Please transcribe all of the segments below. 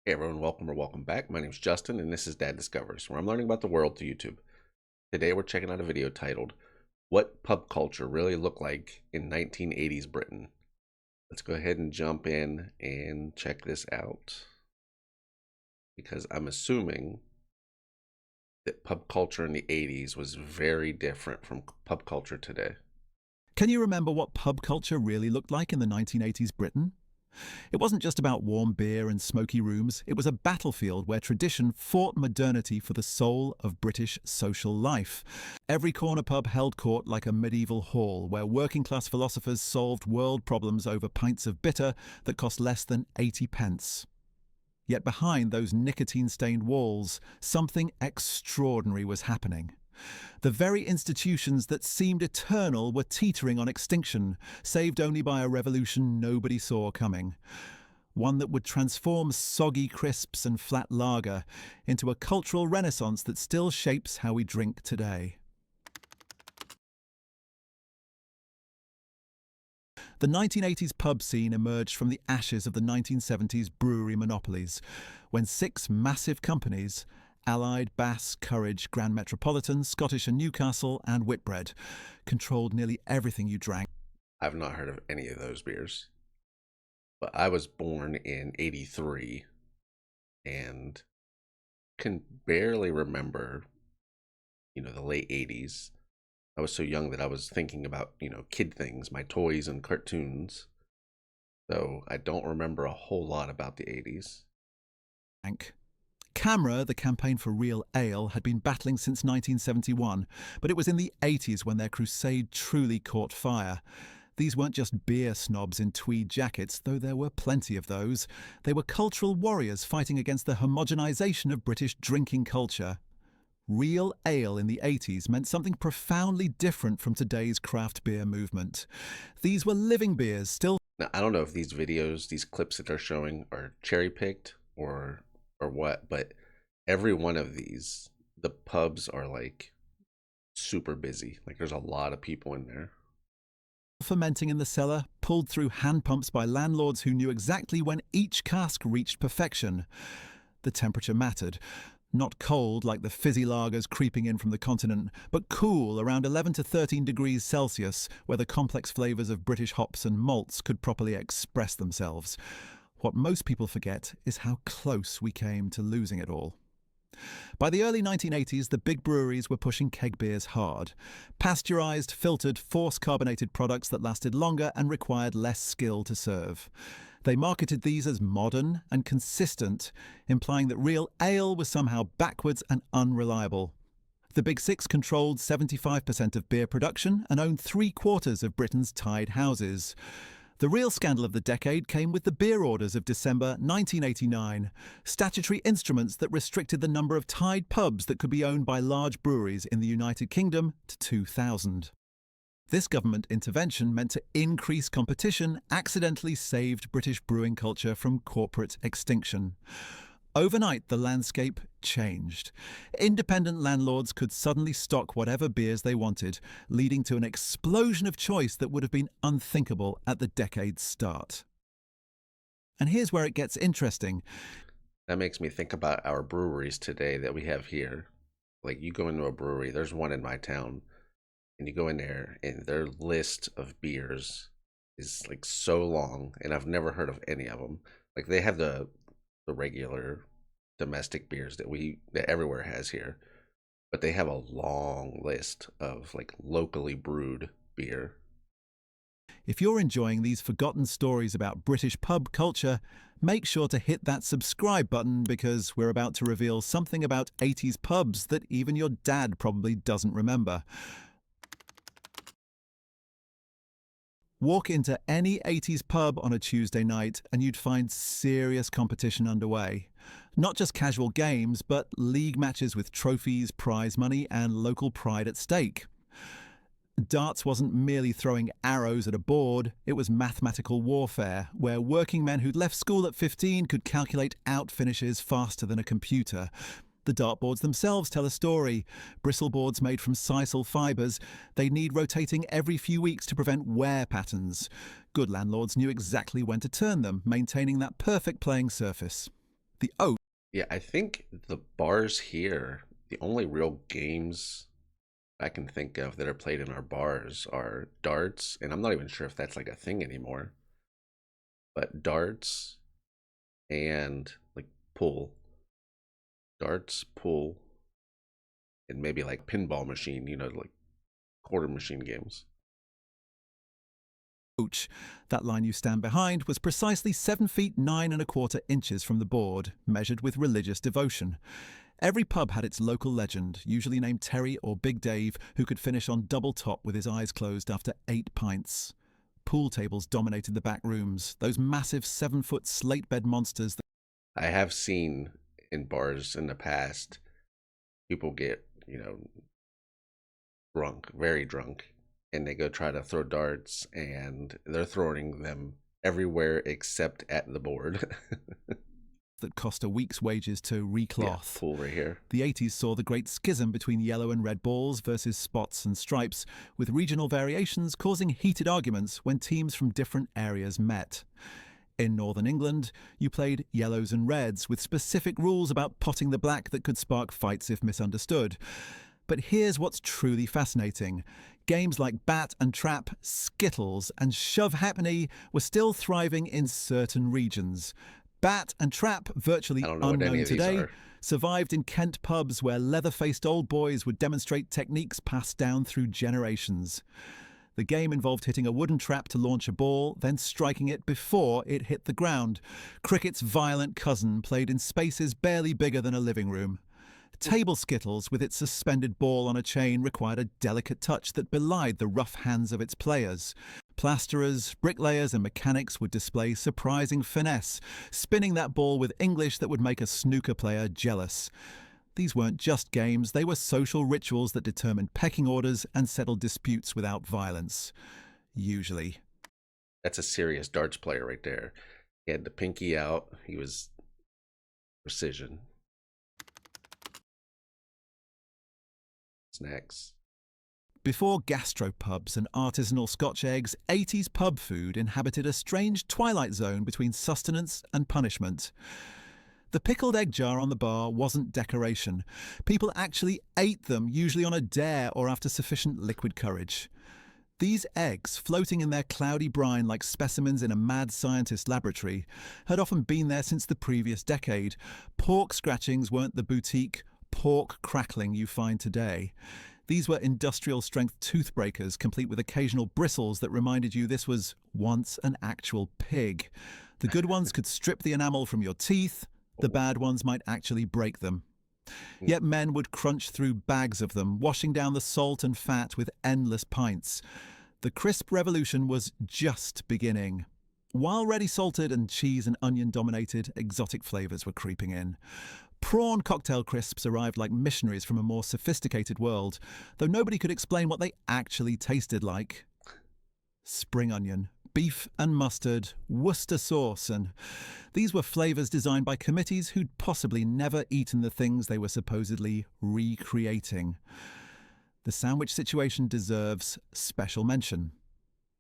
Hey everyone, welcome or welcome back. My name is Justin and this is Dad Discovers, where I'm learning about the world through YouTube. Today we're checking out a video titled, What Pub Culture Really Looked Like in 1980s Britain. Let's go ahead and jump in and check this out, because I'm assuming that pub culture in the 80s was very different from pub culture today. Can you remember what pub culture really looked like in the 1980s Britain? It wasn't just about warm beer and smoky rooms, it was a battlefield where tradition fought modernity for the soul of British social life. Every corner pub held court like a medieval hall, where working-class philosophers solved world problems over pints of bitter that cost less than 80 pence. Yet behind those nicotine-stained walls, something extraordinary was happening. The very institutions that seemed eternal were teetering on extinction, saved only by a revolution nobody saw coming. One that would transform soggy crisps and flat lager into a cultural renaissance that still shapes how we drink today. The 1980s pub scene emerged from the ashes of the 1970s brewery monopolies, when six massive companies, Allied, Bass, Courage, Grand Metropolitan, Scottish and Newcastle, and Whitbread, controlled nearly everything you drank. I've not heard of any of those beers, but I was born in 83 and can barely remember, the late 80s. I was so young that I was thinking about, kid things, my toys and cartoons. So I don't remember a whole lot about the 80s. CAMRA, the campaign for real ale, had been battling since 1971, but it was in the 80s when their crusade truly caught fire. These weren't just beer snobs in tweed jackets, though there were plenty of those. They were cultural warriors fighting against the homogenization of British drinking culture. Real ale in the 80s meant something profoundly different from today's craft beer movement. These were living beers, still. Now, I don't know if these videos, these clips that they're showing are cherry-picked or what, but every one of these, the pubs are like super busy. Like there's a lot of people in there. Fermenting in the cellar, pulled through hand pumps by landlords who knew exactly when each cask reached perfection. The temperature mattered. Not cold like the fizzy lagers creeping in from the continent, but cool around 11 to 13 degrees Celsius, where the complex flavours of British hops and malts could properly express themselves. What most people forget is how close we came to losing it all. By the early 1980s, the big breweries were pushing keg beers hard. Pasteurized, filtered, force-carbonated products that lasted longer and required less skill to serve. They marketed these as modern and consistent, implying that real ale was somehow backwards and unreliable. The Big Six controlled 75% of beer production and owned 3/4 of Britain's tied houses. The real scandal of the decade came with the beer orders of December 1989, statutory instruments that restricted the number of tied pubs that could be owned by large breweries in the United Kingdom to 2,000. This government intervention meant to increase competition, accidentally saved British brewing culture from corporate extinction. Overnight, the landscape changed. Independent landlords could suddenly stock whatever beers they wanted, leading to an explosion of choice that would have been unthinkable at the decade's start. And here's where it gets interesting. That makes me think about our breweries today that we have here. Like you go into a brewery, there's one in my town, and you go in there and their list of beers is like so long, and I've never heard of any of them. Like they have the regular domestic beers that everywhere has here, but they have a long list of like locally brewed beer. If you're enjoying these forgotten stories about British pub culture, make sure to hit that subscribe button, because we're about to reveal something about 80s pubs that even your dad probably doesn't remember. Walk into any 80s pub on a Tuesday night and you'd find serious competition underway. Not just casual games, but league matches with trophies, prize money, and local pride at stake. Darts wasn't merely throwing arrows at a board, it was mathematical warfare, where working men who'd left school at 15 could calculate out finishes faster than a computer. The dartboards themselves tell a story. Bristleboards made from sisal fibres, they need rotating every few weeks to prevent wear patterns. Good landlords knew exactly when to turn them, maintaining that perfect playing surface. The oak. Yeah, I think the bars here, the only real games I can think of that are played in our bars are darts, and I'm not even sure if that's like a thing anymore, but darts and like pool, darts, pool, and maybe like pinball machine, like quarter machine games. Ouch. That line you stand behind was precisely 7 feet 9 1/4 inches from the board, measured with religious devotion. Every pub had its local legend, usually named Terry or Big Dave, who could finish on double top with his eyes closed after 8 pints. Pool tables dominated the back rooms, those massive 7-foot slate bed monsters. I have seen in bars in the past people get, drunk, very drunk, and they go try to throw darts and they're throwing them everywhere except at the board. That cost a week's wages to Yeah, recloth. pool right here. The 80s saw the great schism between yellow and red balls versus spots and stripes, with regional variations causing heated arguments when teams from different areas met. In Northern England, you played yellows and reds, with specific rules about potting the black that could spark fights if misunderstood. But here's what's truly fascinating. Games like Bat and Trap, Skittles, and Shove Happenny were still thriving in certain regions. Bat and Trap, virtually I don't know what any unknown of these today, are. survived in Kent pubs where leather-faced old boys would demonstrate techniques passed down through generations. The game involved hitting a wooden trap to launch a ball, then striking it before it hit the ground. Cricket's violent cousin played in spaces barely bigger than a living room. Table skittles, with its suspended ball on a chain, required a delicate touch that belied the rough hands of its players. Plasterers, bricklayers and mechanics would display surprising finesse, spinning that ball with English that would make a snooker player jealous. These weren't just games, they were social rituals that determined pecking orders and settled disputes without violence. Usually. That's a serious darts player right there. He had the pinky out. He was precision. Snacks. Before gastropubs and artisanal Scotch eggs, 80s pub food inhabited a strange twilight zone between sustenance and punishment. The pickled egg jar on the bar wasn't decoration. People actually ate them, usually on a dare or after sufficient liquid courage. These eggs, floating in their cloudy brine like specimens in a mad scientist laboratory, had often been there since the previous decade. Pork scratchings weren't the boutique pork crackling you find today. These were industrial-strength toothbreakers, complete with occasional bristles that reminded you this was once an actual pig. The good ones could strip the enamel from your teeth. The bad ones might actually break them. Yet men would crunch through bags of them, washing down the salt and fat with endless pints. The crisp revolution was just beginning. While ready salted and cheese and onion dominated, exotic flavours were creeping in. Prawn cocktail crisps arrived like missionaries from a more sophisticated world, though nobody could explain what they actually tasted like. Spring onion, beef and mustard, Worcester sauce, and these were flavours designed by committees who'd possibly never eaten the things they were supposedly recreating. The sandwich situation deserves special mention.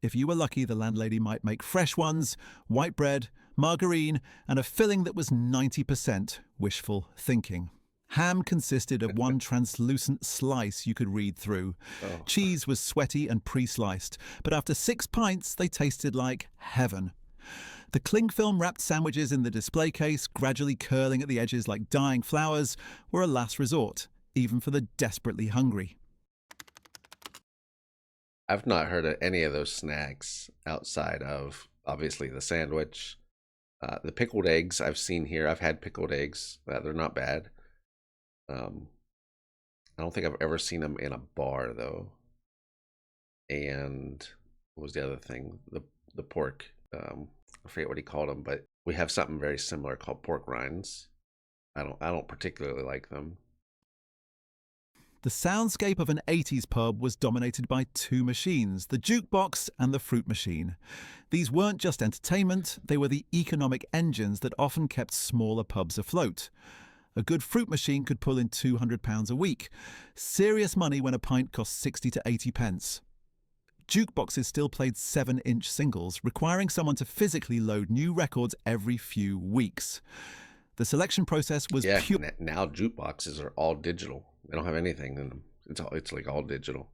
If you were lucky, the landlady might make fresh ones, white bread, margarine, and a filling that was 90% wishful thinking. Ham consisted of one translucent slice you could read through. Oh. Cheese was sweaty and pre-sliced, but after 6 pints, they tasted like heaven. The cling film wrapped sandwiches in the display case, gradually curling at the edges like dying flowers, were a last resort, even for the desperately hungry. I've not heard of any of those snacks outside of obviously the sandwich. The pickled eggs I've seen here. I've had pickled eggs. They're not bad. I don't think I've ever seen them in a bar though. And what was the other thing? The pork. I forget what he called them, but we have something very similar called pork rinds. I don't particularly like them. The soundscape of an 80s pub was dominated by 2 machines, the jukebox and the fruit machine. These weren't just entertainment, they were the economic engines that often kept smaller pubs afloat. A good fruit machine could pull in £200 a week. Serious money when a pint cost 60 to 80 pence. Jukeboxes still played 7-inch singles, requiring someone to physically load new records every few weeks. The selection process was Yeah, pure now jukeboxes are all digital. They don't have anything in them. It's like all digital.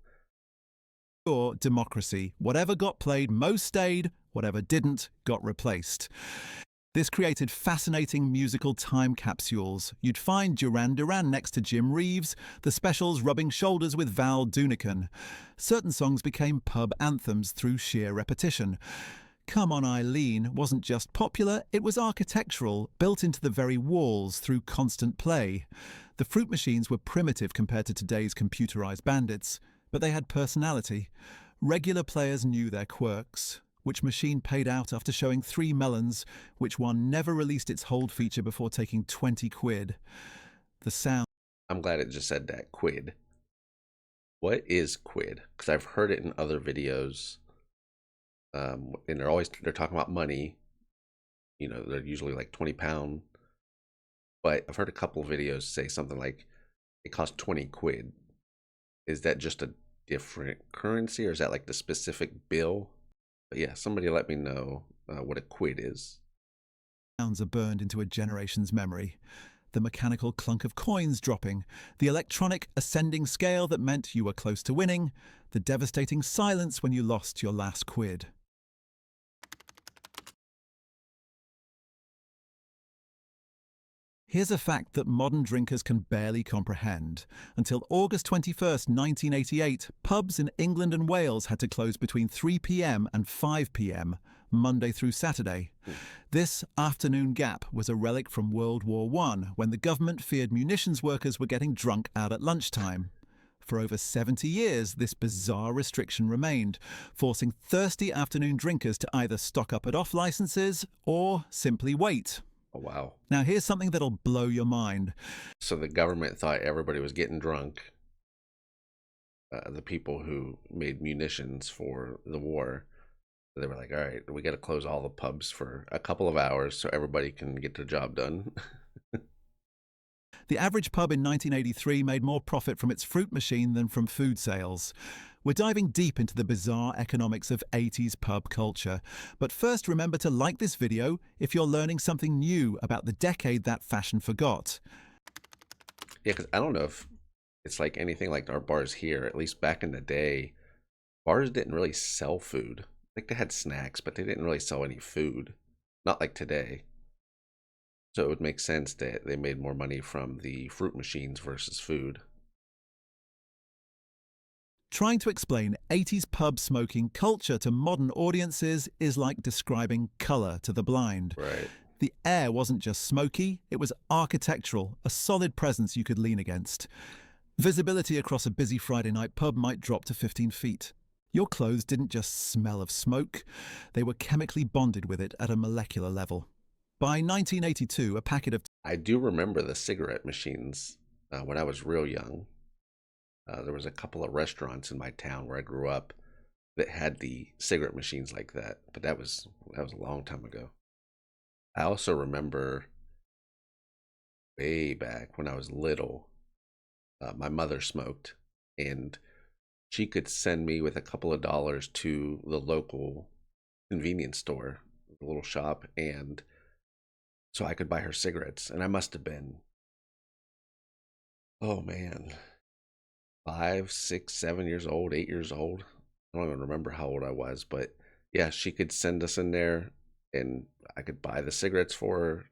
democracy. Whatever got played most stayed, whatever didn't got replaced. This created fascinating musical time capsules. You'd find Duran Duran next to Jim Reeves, the Specials rubbing shoulders with Val Doonican. Certain songs became pub anthems through sheer repetition. Come On Eileen wasn't just popular, it was architectural, built into the very walls through constant play. The fruit machines were primitive compared to today's computerized bandits, but they had personality. Regular players knew their quirks. Which machine paid out after showing 3 melons, which one never released its hold feature before taking 20 quid. The sound. I'm glad it just said that, quid. What is quid? Because I've heard it in other videos, and they're talking about money. You know, they're usually like 20 pound. But I've heard a couple of videos say something like it costs 20 quid. Is that just a different currency, or is that like the specific bill? But yeah, somebody let me know what a quid is. Sounds are burned into a generation's memory. The mechanical clunk of coins dropping, the electronic ascending scale that meant you were close to winning, the devastating silence when you lost your last quid. Here's a fact that modern drinkers can barely comprehend. Until August 21st, 1988, pubs in England and Wales had to close between 3 p.m. and 5 p.m., Monday through Saturday. This afternoon gap was a relic from World War I, when the government feared munitions workers were getting drunk out at lunchtime. For over 70 years, this bizarre restriction remained, forcing thirsty afternoon drinkers to either stock up at off licenses or simply wait. Oh, wow. Now, here's something that'll blow your mind. So the government thought everybody was getting drunk. The people who made munitions for the war, they were like, all right, we got to close all the pubs for a couple of hours so everybody can get their job done. The average pub in 1983 made more profit from its fruit machine than from food sales. We're diving deep into the bizarre economics of 80s pub culture. But first, remember to like this video if you're learning something new about the decade that fashion forgot. Yeah, because I don't know if it's like anything like our bars here. At least back in the day, bars didn't really sell food. Like they had snacks, but they didn't really sell any food. Not like today. So it would make sense that they made more money from the fruit machines versus food. Trying to explain 80s pub smoking culture to modern audiences is like describing colour to the blind. Right. The air wasn't just smoky, it was architectural, a solid presence you could lean against. Visibility across a busy Friday night pub might drop to 15 feet. Your clothes didn't just smell of smoke, they were chemically bonded with it at a molecular level. By 1982, a packet of... I do remember the cigarette machines when I was real young. There was a couple of restaurants in my town where I grew up that had the cigarette machines like that, but that was a long time ago. I also remember way back when I was little, my mother smoked, and she could send me with a couple of dollars to the local convenience store, the little shop, and so I could buy her cigarettes. And I must have been, oh man, 5, 6, 7 years old, 8 years old. I don't even remember how old I was, but yeah, she could send us in there and I could buy the cigarettes for her.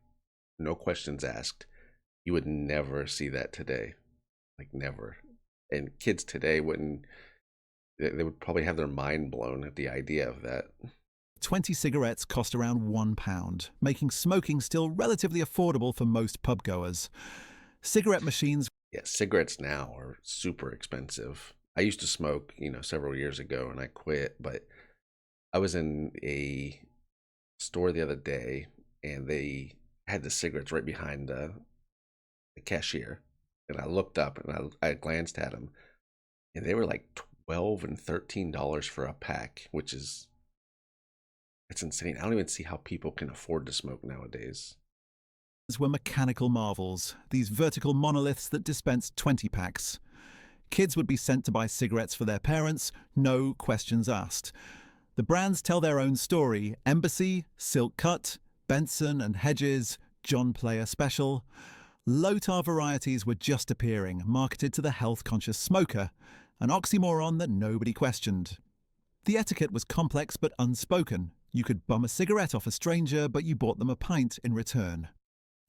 No questions asked. You would never see that today. Like never. And kids today wouldn't, they would probably have their mind blown at the idea of that. 20 cigarettes cost around £1, making smoking still relatively affordable for most pub goers. Cigarette machines... Yeah, cigarettes now are super expensive. I used to smoke, several years ago and I quit, but I was in a store the other day and they had the cigarettes right behind the cashier. And I looked up and I glanced at them and they were like $12 and $13 for a pack, which is, it's insane. I don't even see how people can afford to smoke nowadays. Were mechanical marvels, these vertical monoliths that dispensed 20 packs. Kids would be sent to buy cigarettes for their parents, no questions asked. The brands tell their own story. Embassy, Silk Cut, Benson and Hedges, John Player Special. Low-tar varieties were just appearing, marketed to the health-conscious smoker, an oxymoron that nobody questioned. The etiquette was complex but unspoken. You could bum a cigarette off a stranger, but you bought them a pint in return.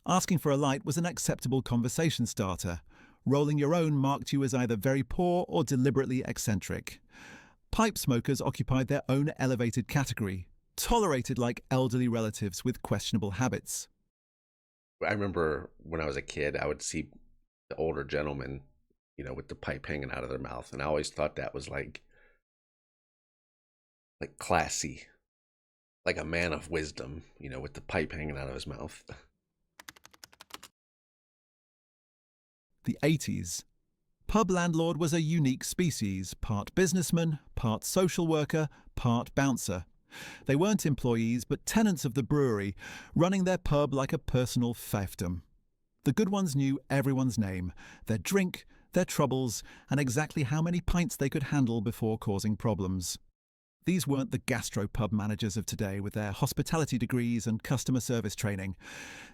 Asking for a light was an acceptable conversation starter. Rolling your own marked you as either very poor or deliberately eccentric. Pipe smokers occupied their own elevated category, tolerated like elderly relatives with questionable habits. I remember when I was a kid, I would see the older gentlemen, with the pipe hanging out of their mouth, and I always thought that was like classy, like a man of wisdom, with the pipe hanging out of his mouth. The 80s. Pub landlord was a unique species, part businessman, part social worker, part bouncer. They weren't employees, but tenants of the brewery, running their pub like a personal fiefdom. The good ones knew everyone's name, their drink, their troubles, and exactly how many pints they could handle before causing problems. These weren't the gastropub managers of today with their hospitality degrees and customer service training.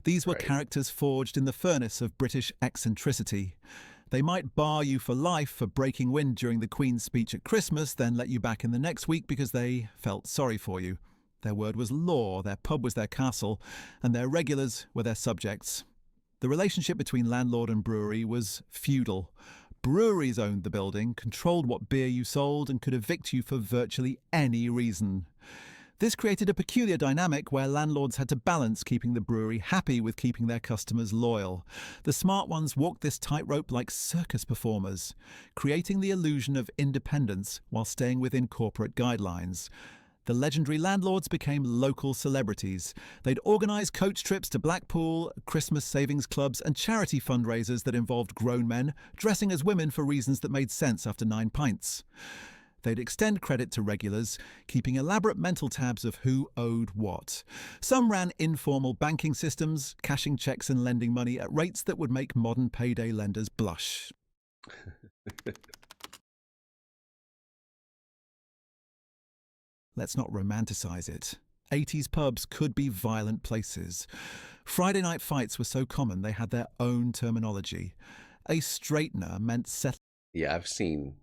These were Right. characters forged in the furnace of British eccentricity. They might bar you for life for breaking wind during the Queen's speech at Christmas, then let you back in the next week because they felt sorry for you. Their word was law, their pub was their castle, and their regulars were their subjects. The relationship between landlord and brewery was feudal. Breweries owned the building, controlled what beer you sold, and could evict you for virtually any reason. This created a peculiar dynamic where landlords had to balance keeping the brewery happy with keeping their customers loyal. The smart ones walked this tightrope like circus performers, creating the illusion of independence while staying within corporate guidelines. The legendary landlords became local celebrities. They'd organise coach trips to Blackpool, Christmas savings clubs, and charity fundraisers that involved grown men dressing as women for reasons that made sense after 9 pints. They'd extend credit to regulars, keeping elaborate mental tabs of who owed what. Some ran informal banking systems, cashing checks and lending money at rates that would make modern payday lenders blush. Let's not romanticize it. 80s pubs could be violent places. Friday night fights were so common they had their own terminology. A straightener meant settling. Yeah, I've seen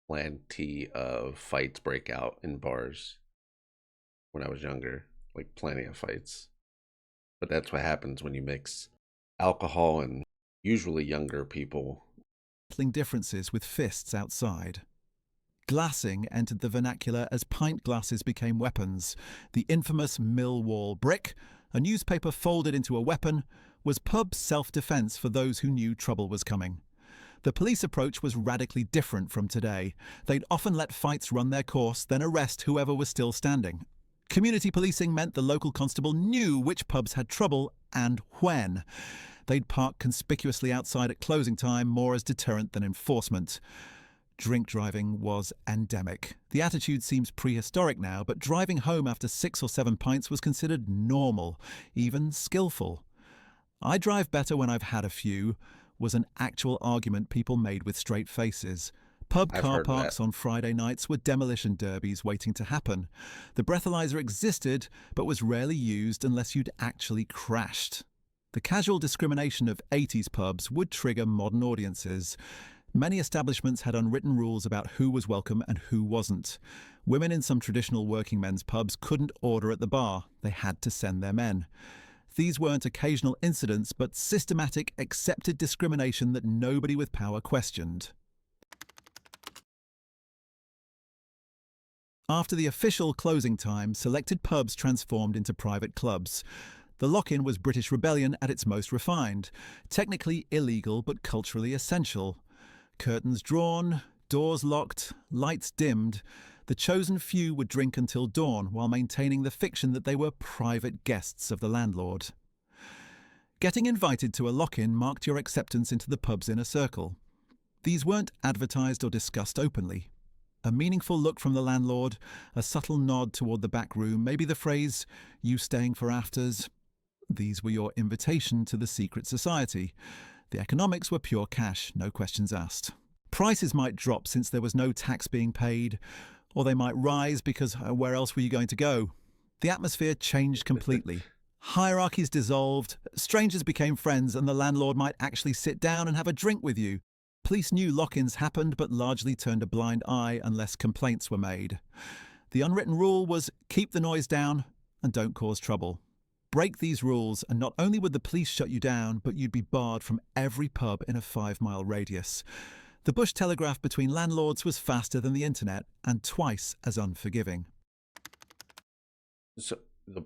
plenty of fights break out in bars when I was younger, like plenty of fights. But that's what happens when you mix alcohol and usually younger people. Differences with fists outside. Glassing entered the vernacular as pint glasses became weapons. The infamous mill wall brick, a newspaper folded into a weapon, was pub self-defense for those who knew trouble was coming. The police approach was radically different from today. They'd often let fights run their course, then arrest whoever was still standing. Community policing meant the local constable knew which pubs had trouble and when. They'd park conspicuously outside at closing time, more as deterrent than enforcement. Drink driving was endemic. The attitude seems prehistoric now, but driving home after 6 or 7 pints was considered normal, even skillful. "I drive better when I've had a few," was an actual argument people made with straight faces. Pub I've car heard parks that. on Friday nights were demolition derbies waiting to happen. The breathalyzer existed, but was rarely used unless you'd actually crashed. The casual discrimination of 80s pubs would trigger modern audiences. Many establishments had unwritten rules about who was welcome and who wasn't. Women in some traditional working men's pubs couldn't order at the bar. They had to send their men. These weren't occasional incidents, but systematic, accepted discrimination that nobody with power questioned. After the official closing time, selected pubs transformed into private clubs. The lock-in was British rebellion at its most refined, technically illegal but culturally essential. Curtains drawn, doors locked, lights dimmed, the chosen few would drink until dawn while maintaining the fiction that they were private guests of the landlord. Getting invited to a lock-in marked your acceptance into the pub's inner circle. These weren't advertised or discussed openly. A meaningful look from the landlord, a subtle nod toward the back room, maybe the phrase, "You staying for afters?" These were your invitation to the secret society. The economics were pure cash, no questions asked. Prices might drop since there was no tax being paid, or they might rise because where else were you going to go? The atmosphere changed completely. Hierarchies dissolved, strangers became friends, and the landlord might actually sit down and have a drink with you. Police knew lock-ins happened, but largely turned a blind eye unless complaints were made. The unwritten rule was keep the noise down and don't cause trouble. Break these rules, and not only would the police shut you down, but you'd be barred from every pub in a 5-mile radius. The bush telegraph between landlords was faster than the internet and twice as unforgiving. So,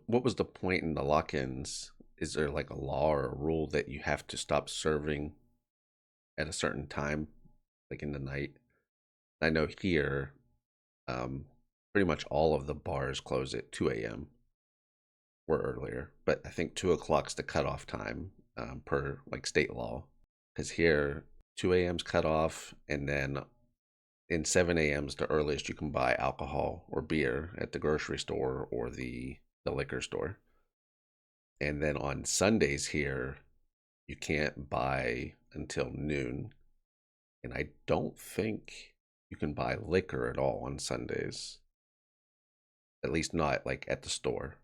what was the point in the lock-ins? Is there like a law or a rule that you have to stop serving at a certain time, like in the night? I know here, um, pretty much all of the bars close at 2 a.m. or earlier, but I think 2 o'clock's the cutoff time per like state law. Because here, 2 a.m.'s cut off, and then in 7 a.m.'s the earliest you can buy alcohol or beer at the grocery store or the liquor store. And then on Sundays here, you can't buy until noon. And I don't think you can buy liquor at all on Sundays. At least not like at the store.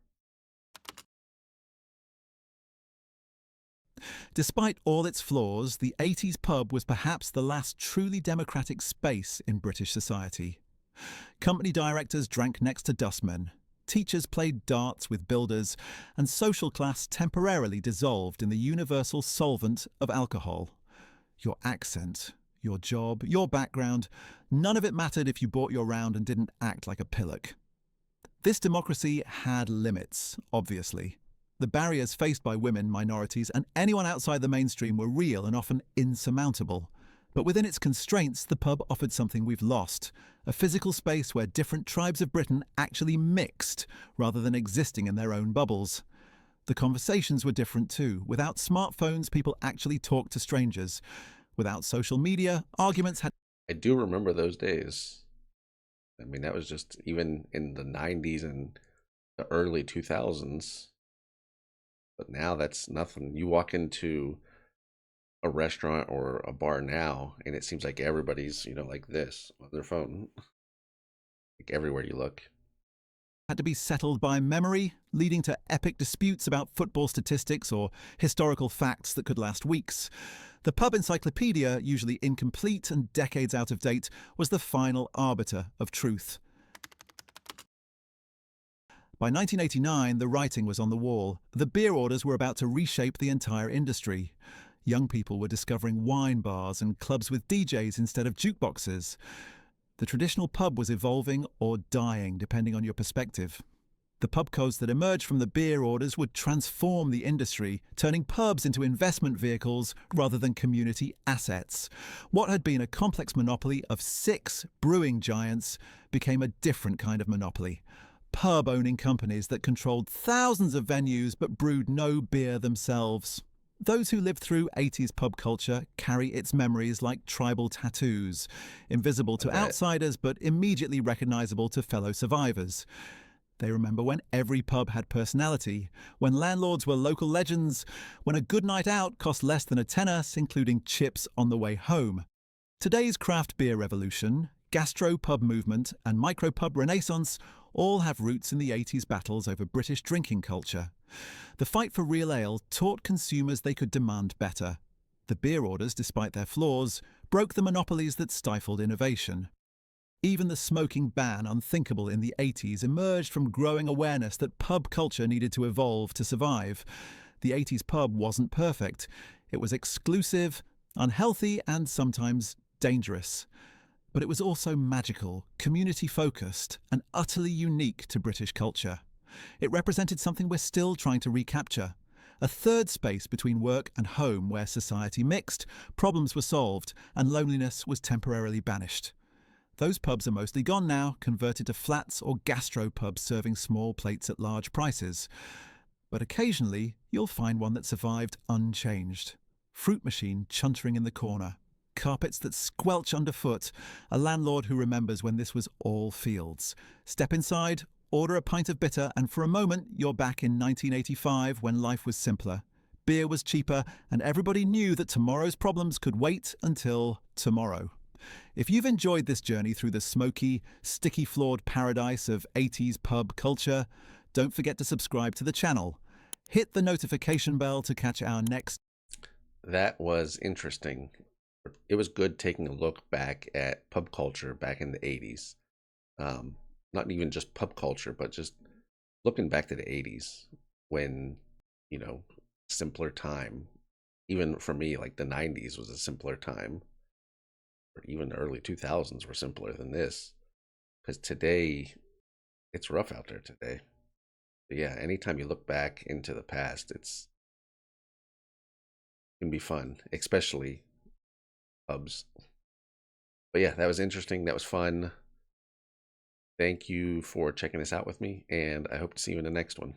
Despite all its flaws, the 80s pub was perhaps the last truly democratic space in British society. Company directors drank next to dustmen, teachers played darts with builders, and social class temporarily dissolved in the universal solvent of alcohol. Your accent, your job, your background, none of it mattered if you bought your round and didn't act like a pillock. This democracy had limits, obviously. The barriers faced by women, minorities, and anyone outside the mainstream were real and often insurmountable. But within its constraints, the pub offered something we've lost: a physical space where different tribes of Britain actually mixed, rather than existing in their own bubbles. The conversations were different too. Without smartphones, people actually talked to strangers. Without social media, arguments had... I do remember those days. I mean, that was just even in the 90s and the early 2000s. But now that's nothing. You walk into a restaurant or a bar now, and it seems like everybody's, like this on their phone, like everywhere you look. had to be settled by memory, leading to epic disputes about football statistics or historical facts that could last weeks. The pub encyclopedia, usually incomplete and decades out of date, was the final arbiter of truth. By 1989, the writing was on the wall. The beer orders were about to reshape the entire industry. Young people were discovering wine bars and clubs with DJs instead of jukeboxes. The traditional pub was evolving or dying, depending on your perspective. The pub codes that emerged from the beer orders would transform the industry, turning pubs into investment vehicles rather than community assets. What had been a complex monopoly of 6 brewing giants became a different kind of monopoly. Pub-owning companies that controlled thousands of venues but brewed no beer themselves. Those who lived through 80s pub culture carry its memories like tribal tattoos, invisible to outsiders but immediately recognizable to fellow survivors. They remember when every pub had personality, when landlords were local legends, when a good night out cost less than a tenner, including chips on the way home. Today's craft beer revolution, gastropub movement, and micropub renaissance all have roots in the 80s battles over British drinking culture. The fight for real ale taught consumers they could demand better. The beer orders, despite their flaws, broke the monopolies that stifled innovation. Even the smoking ban, unthinkable in the 80s, emerged from growing awareness that pub culture needed to evolve to survive. The 80s pub wasn't perfect. It was exclusive, unhealthy, and sometimes dangerous. But it was also magical, community-focused, and utterly unique to British culture. It represented something we're still trying to recapture. A third space between work and home where society mixed, problems were solved, and loneliness was temporarily banished. Those pubs are mostly gone now, converted to flats or gastropubs serving small plates at large prices. But occasionally, you'll find one that survived unchanged. Fruit machine chuntering in the corner. Carpets that squelch underfoot. A landlord who remembers when this was all fields. Step inside, order a pint of bitter, and for a moment you're back in 1985 when life was simpler. Beer was cheaper, and everybody knew that tomorrow's problems could wait until tomorrow. If you've enjoyed this journey through the smoky, sticky-floored paradise of 80s pub culture, don't forget to subscribe to the channel. Hit the notification bell to catch our next. That was interesting. It was good taking a look back at pub culture back in the 80s. Not even just pub culture, but just looking back to the 80s when, you know, simpler time. Even for me, like the 90s was a simpler time, or even the early 2000s were simpler than this. Because today, it's rough out there today. But yeah, anytime you look back into the past, it can be fun, especially pubs. But yeah, that was interesting. That was fun. Thank you for checking this out with me, and I hope to see you in the next one.